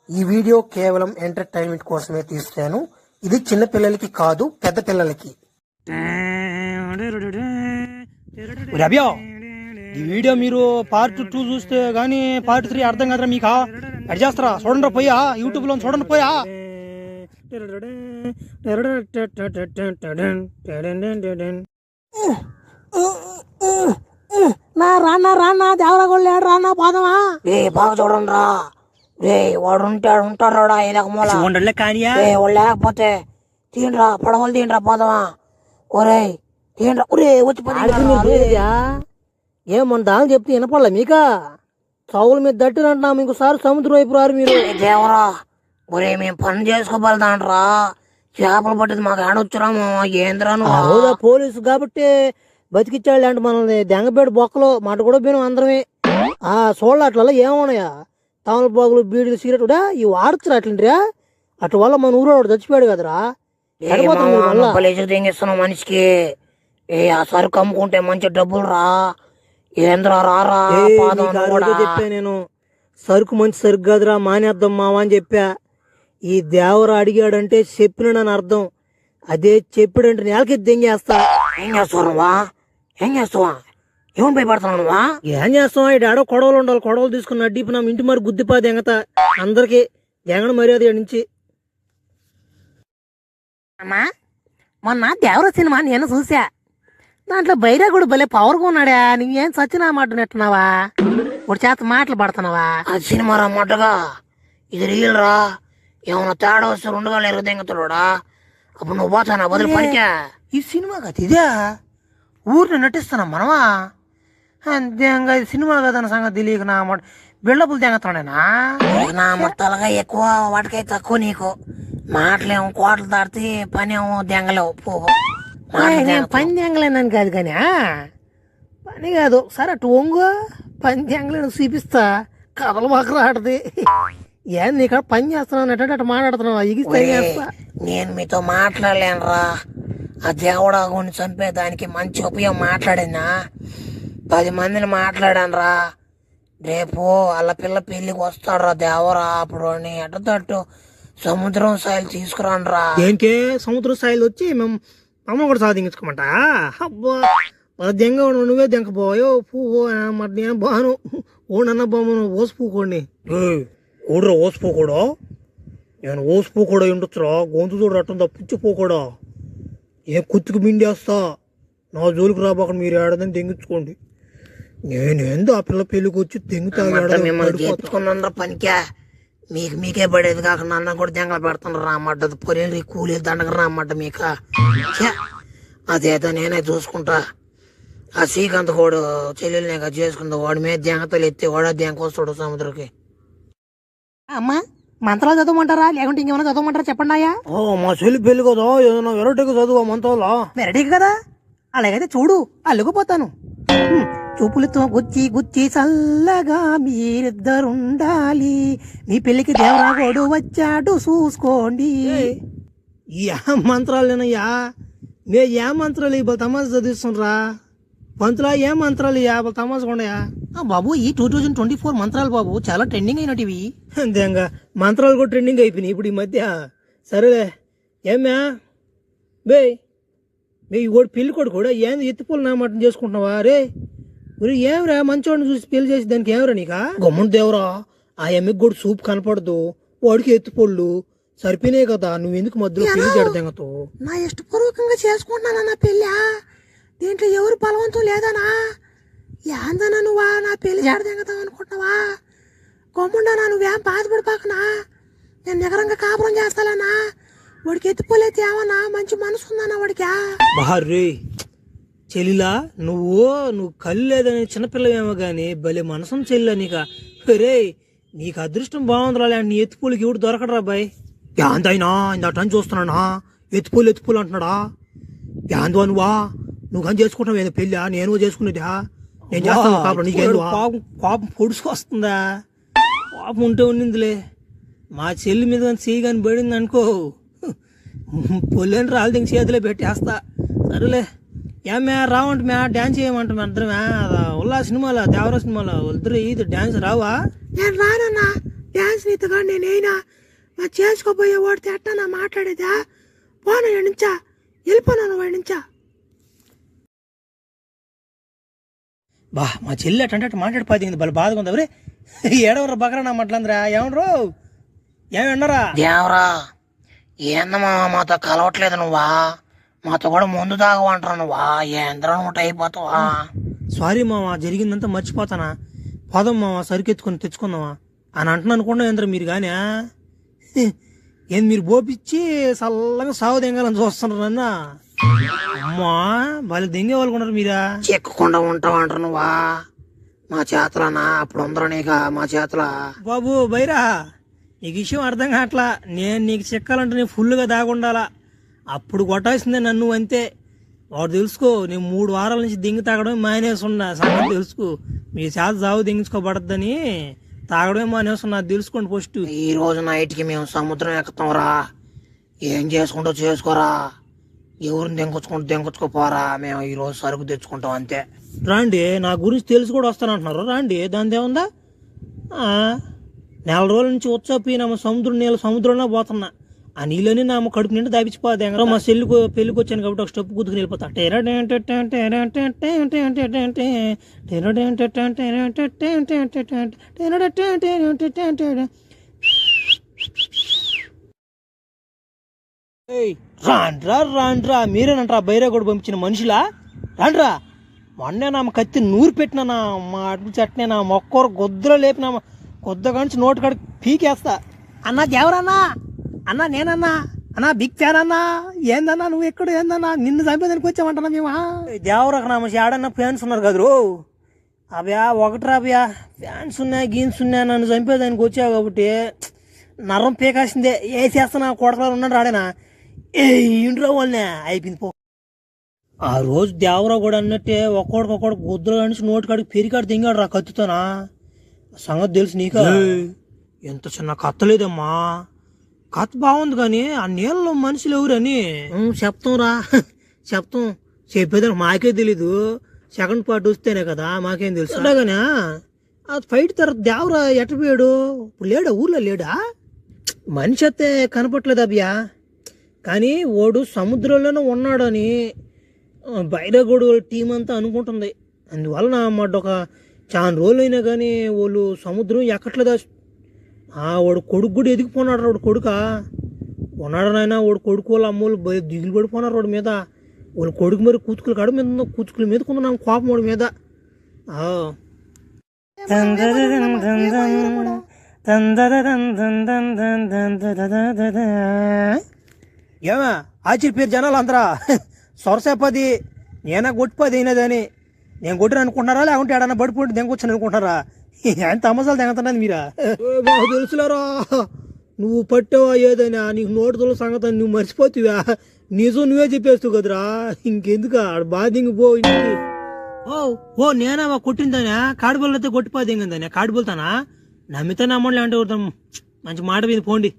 ఈ వీడియో కేవలం ఎంటర్టైన్మెంట్ కోసమే తీస్తాను. ఇది చిన్న పిల్లలకి కాదు, పెద్ద పిల్లలకి. రబ్యా, ఈ వీడియో మీరు పార్ట్ 2 చూస్తే గానీ పార్ట్ 3 అర్థం కదరా మీకా? ఎడ్ చేస్తారా? చూడండి పోయా, యూట్యూబ్ లో చూడండి పోయా. రానా దేవరగొల్లాడు రానా పోదామా? బాగా చూడండి రా రే, వాడు ఉంటాడు చూడండిలే కానీయా, వాడు లేకపోతే తీయండిరా, పడవలు తీయండిరా పోదామా. ఒరే తీయండిరా, ఒరే వచ్చి ఏమంటా అని చెప్తే వినపడలే మీకా? చౌల మీద దట్టినంటున్నా, ఇంకోసారి సముద్రం వైపు రారు మీరు. దేవరా, ఒరే మేము పని చేసుకోగలుగుతాండ్రా, చేపలు పట్టేది మాకు ఆడొచ్చురా ఏంద్రా రోజా పోలీసు కాబట్టి బతికిచ్చాడు అంటే మనల్ని దెంగపేట బొక్కలో మాట కూడా పోయినాం అందరమే. చూడాలి అట్లా ఏమన్నాయా తమలపాకులు బీడీలు సిగరెట్ కూడా ఇవి వాడుతురా అట్లంటిరా. అట్ల వల్ల మన ఊరు చచ్చిపోయాడు కదరా. తెంగిస్తున్నాం మనిషికి. ఆ సరుకు అమ్ముకుంటే మంచి డబ్బులు రా. ఏంద్రా రారా చెప్పా నేను, సరుకు మంచి సరుకు కాదురా, మానేద్దాం మావా అని చెప్పా. ఈ దేవరా అడిగాడంటే చెప్పినాడని అర్థం. అదే చెప్పాడంటే నేలకి దెంగేస్తా. ఏం చేస్తావా ఏమని భయపడుతున్నావా? ఏం చేస్తావా? ఇడాడో కొడవలు ఉండాలి, కొడవలు తీసుకుని అడ్డిపోయినా ఇంటి మరి గుద్దిపా దెంగతా అందరికి దెంగడం మర్యాద నుంచి. అమ్మా, మొన్న దేవర సినిమా నేను చూసా. దాంట్లో బైరాగుడు భలే పవర్గా ఉన్నాడా. నువ్వేం సచిన మాట నెట్టున్నావా? ఒక చేత మాటలు పడుతున్నావా? అది సినిమా రా మొట్టగా, ఇది రియల్ రా. ఏమన్నా తేడా వస్తే 2 గాలు ఎరగదెంగతాడా. అప్పుడు నువ్వు పోతానా వదిలి పనికా? ఈ సినిమా కదా ఇదే, ఊరిని నటిస్తున్నా మనమా? అంతేంగా ఇది సినిమా కదన్న సంగతి తెలియక నా మాట బిల్డపులు తెంగతున్నాడేనా? నా మొత్తాలుగా ఎక్కువ వాటికై తక్కువ. నీకు మాటలేమో కోటలు దాడితే పని ఏమో దెంగలేవు. పని దెంగలేనని కాదు కానీ పని కాదు. సరే అటు ఒంగు పని దెంగలేను చూపిస్తా. కథలు మాకు రాడది. ఏం నీకు పని చేస్తున్నావు అంటే అటు మాట్లాడుతున్నావా? చేస్తా. నేను మీతో మాట్లాడలేనురా. ఆ దేవుడా కొన్ని చంపేదానికి మంచి ఉపయోగం మాట్లాడినా 10 మందిని మాట్లాడాను రా. రేపు వాళ్ళ పిల్ల పెళ్లికి వస్తాడు రా దేవరా. అప్పుడు ఎట్టతట్టు సముద్రం సాయిలు తీసుకురాను రా. దేనికే సముద్రం సాయిలు వచ్చి మేము అమ్మ కూడా సాధించుకోమంట. అబ్బా దెంగ నువ్వే దెంకపోయో పువ్వు మరి నేను బాను ఓనన్న బొమ్మను ఓసిపోకోండి. ఓడ్రా ఓసిపోకూడా, నేను ఓసిపోకూడా ఉండొచ్చురా. గొంతు చూడు అట్టుందా పుచ్చిపోకూడా. ఏ కుత్తుకు మిండేస్తా. నా జోలికి రాబోకండి, మీరు ఏడాదని దెంగించుకోండి. నేనేందో ఆ పిల్ల పెళ్లికి వచ్చి దెంగుతా పనికా. మీకే పడేది కాక నన్ను కూడా దెంగలు పెడతాను రామాట. పొలి కూలీ దండగ రామాట మీక. అదేదో నేనే చూసుకుంటా. ఆ శ్రీకాంత్ కూడా చెల్లెల్ని చేసుకుందా. వాడి మీద దెంగతలు ఎత్తి వాడా దెంగొస్తాడు సముద్రకి. అమ్మా మంత్రాలు చదవమంటారా లేకుంటే ఇంకేమైనా చదవమంటారా చెప్పండి అయ్యా. మా చెల్లి పెళ్లి కదా, ఏదైనా వెరైటీగా చదువు మంత్రాలా. వెరైటీ కదా, అలాగైతే చూడు అల్లుకుపోతాను. చూపులతో గుచ్చి గుచ్చి చల్లగా మీరిద్దరుండాలి. మీ పెళ్లికి దేవరాగోడు వచ్చాడు చూసుకోండి. ఏ మంత్రాలేనయ్యా? నే ఏ మంత్రాలు ఇవ్వాలి తమాషా చదివిస్తుండ్రా? పంతులా ఏ మంత్రాలు ఇవ్వాలి తమాషా ఉండయా? బాబు ఈ 2024 మంత్రాలు బాబు చాలా ట్రెండింగ్ అయినటివి. అంతేగా మంత్రాలు కూడా ట్రెండింగ్ అయిపోయినాయి ఇప్పుడు ఈ మధ్య. సరేలే ఏమ్యా బే ఓడి పెళ్లి కొడుకు కూడా ఏం ఎత్తిపోలు నా మటం చేసుకుంటున్నావా? రే మరి ఏమరా మంచోడిని చూసి పెళ్లి చేసి దానికి ఏమరా నీకా? గమ్మున దేవరా, ఆ ఎమ్మికి కూడా సూప్ కనపడదు, వాడికి ఎత్తిపోళ్ళు సరిపోయినాయి కదా. నువ్వెందుకు మధ్యలో పెళ్లి చేయడంతో? నా ఇష్టపూర్వకంగా చేసుకుంటున్నానా పెళ్ళా? దీంట్లో ఎవరు బలవంతం లేదనా? ఏందన్నా నువ్వా నా పెళ్లి చేయడదెంగతావు అనుకుంటున్నావా? గమ్ముండనా, నువ్వేం బాధపడిపోకనా. నేను నిగరంగా కాపురం చేస్తానా. వాడికి ఎత్తిపోలేతే ఏమన్నా మంచి మనసు ఉందన్నా వాడికా? బార్రే చెల్లిలా, నువ్వు కళ్ళు లేదని చిన్నపిల్లవేమో గాని భలే మనసును చెల్లిలా నీక. రే నీకు అదృష్టం బాగుందిరా. నీ ఎత్తిపోలికి ఎవడు దొరకడరా బాయ్. యాందైనా ఇందాటని చూస్తున్నానా ఎత్తిపోలు అంటున్నాడా? యాందువా నువ్వు కానీ చేసుకుంటావు ఏదో పెళ్ళా? నేను చేసుకునేదా? నేను చేస్తాను కాపురం. నీకేందు కోపం పొడుచుకు వస్తుందా? కోపం ఉంటే ఉండిందిలే. మా చెల్లి మీద కానీ చెయ్యి కానీ పడింది అనుకో, పొల్లేని రాళ్ళు దింగి చేతిలో పెట్టేస్తా. సరేలే ఏమే రావంట మే డాన్స్ చేయమంటాం అందరమే. ఉల్లా సినిమాలో దేవరా సినిమాలో ఇద్దరు ఇది డాన్స్ రావా? నేను రానన్నా, డ్యాన్స్ నీతగా నేనైనా నా చేసుకోబోయే వాడితే ఎట్టా నా మాట్లాడేదా? పోనా నుంచా వెళ్ళిపోనాను వాడి నుంచా. బా మా చెల్లి అట్టంటే మాట్లాడిపోయింది భలే బాధగా ఉంది. ఎవరే ఏడవరా బకరా నా మాటలందరా ఏమనరు ఏమన్నారా? దేవరా ఏందమ్మా మాతో కలవట్లేదు నువ్వా? మాతో కూడా ముందు తాగమంటారు నువ్వా? ఏంద్రా నువ్వు అయిపోతావా? సారీ మామ, జరిగిందంతా మర్చిపోతానా. పోదాం మామ, సరికెత్తుకొని తెచ్చుకుందామా అని అంటున్నా అనుకున్నా ఏంద్ర మీరు కానీ. ఏం మీరు బోపిచ్చి చల్లగా సాగు దెంగాలని చూస్తున్నారు అన్న. అమ్మా వాళ్ళు దెంగే వాళ్ళు ఉన్నారు మీరా. చెక్కకుండా ఉంటావంటారు నువ్వా? మా చేతలనా అప్పుడు ఉందరా నీక మా చేతల? బాబు బైరా, నీకు విషయం అర్థం కావట్లా. నేను నీకు చెక్కాలంటే నేను ఫుల్గా దాగుండాలా. అప్పుడు కొట్టాల్సిందే నన్ను అంతే. వాడు తెలుసుకో, నేను 3 వారాల నుంచి దింగి తాగడమే మానేసున్నా. సంగతి తెలుసుకో, మీ చేత సాగు దింగించుకోబడద్దని తాగడమే మానేస్తున్నా. అది తెలుసుకోండి ఫస్ట్. ఈ రోజు నైట్కి మేము సముద్రం ఎక్కుతాంరా. ఏం చేసుకుంటూ చేసుకోరా, ఎవరిని దెంకొచ్చుకోపోరా. మేము ఈ రోజు సరుకు తెచ్చుకుంటాం అంతే. రాండి, నా గురించి తెలిసి కూడా వస్తానంటున్నారు. రాండి, దాని ఏముందా. 4 రోజుల నుంచి వచ్చాపోయినా సముద్రంలో పోతున్నా. ఆ నీళ్ళని నా కడుపు నిండా దాపించిపోతే మా చెల్లికి పెళ్లికి వచ్చాను కాబట్టి ఒక స్టెప్ కుదుకుని వెళ్ళిపోతా. రాండ్రా మీరేనంటారా బైరాగోడు పంపించిన మనుషులా? రాండ్రా, మొన్నే నా కత్తి నూరు పెట్టినా మా అడుగు చట్నే నా మొక్కరు గొద్దులో లేపినా కొద్ద కానించి నోటు కాడికి పీకేస్తా. అన్నా దేవరన్నా, అన్నా నేనన్నా, అన్నా బిగ్ ఫ్యాన్ అన్నా. ఏందన్నా నువ్వు ఎక్కడ ఏందన్నా? నిన్ను చంపేదానికి వచ్చామంటున్నా మేము. దేవరకు నా ఏడన్నా ఫ్యాన్స్ ఉన్నారు కదరు. అవ్యా ఒకటిరా అవ్యా, ఫ్యాన్స్ ఉన్నాయి గీన్స్ ఉన్నాయి, నన్ను చంపేదానికి వచ్చావు కాబట్టి నరం పీకాల్సిందే. ఏ చేస్తున్నా కొడకలు ఉన్నాడు రాడేనా ఇంట్లో వాళ్ళనే అయిపోయింది పో. ఆ రోజు దేవరా కూడా అన్నట్టే ఒక్కొక్కడు గుద్దులు కానించి నోటి కాడికి పెరికాడు దింగాడు రా కత్తితోనా. సంగతి తెలుసు నీక? ఎంత చిన్న కత్త లేదమ్మా. కత్త బాగుంది కానీ ఆ నీళ్ళలో మనుషులు ఎవరని చెప్తాం రా, చెప్తాం. చెప్పేదానికి మాకే తెలీదు. సెకండ్ పార్ట్ వస్తేనే కదా మాకేం తెలుసు. అలాగనే అది ఫైట్ తర్వాత దేవరా ఎట్టపోయాడు? ఇప్పుడు లేడా, ఊర్లో లేడా? మనిషి అయితే కనపట్లేదు అభ్యా. కానీ వాడు సముద్రంలోనే ఉన్నాడని బైరాగోడు టీం అంతా అనుకుంటుంది. అందువలన అన్నమాట ఒక చాలా రోజులు అయినా కానీ వాళ్ళు సముద్రం ఎక్కట్లేదా. వాడు కొడుకు కూడా ఎదిగిపోన్నాడు. వాడు కొడుక ఉన్నాడనైనా వాడు కొడుకు వాళ్ళ అమ్మోళ్ళు దిగులు పడిపోన్నారు వాడి మీద. వాళ్ళ కొడుకు మరి కూతుకులు కాడ మీద కూతుకుల మీద కొందరు కోపం వాడి మీద. ఏమా ఆచిరి పేరు జనాలు అందరా సొరసేపది నేనా కొట్టిపోది అయినదని. నేను కొట్టిన అనుకుంటున్నారా లేకుంటే ఏడన్నా పడిపోయి దెంగొచ్చాను అనుకుంటున్నారా? ఎంత అమ్మసాలు దెంగతున్నది మీరా? మాకు తెలుసులేరా, నువ్వు పట్టావా ఏదైనా నీకు నోటుతుల సంగతి నువ్వు మర్చిపోతువా? నిజం నువ్వే చెప్పేస్తావు కదరా. ఇంకెందుకు ఆడ బాగా దింగిపో. ఓ నేనా కొట్టిందానా? కాడిబోళ్ళు అయితే కొట్టిపోయి దింగిందానే కాడిబోలుతానా? నమ్మితే నమ్మండి అంటే కొడతాం. మంచి మాట మీద పోండి.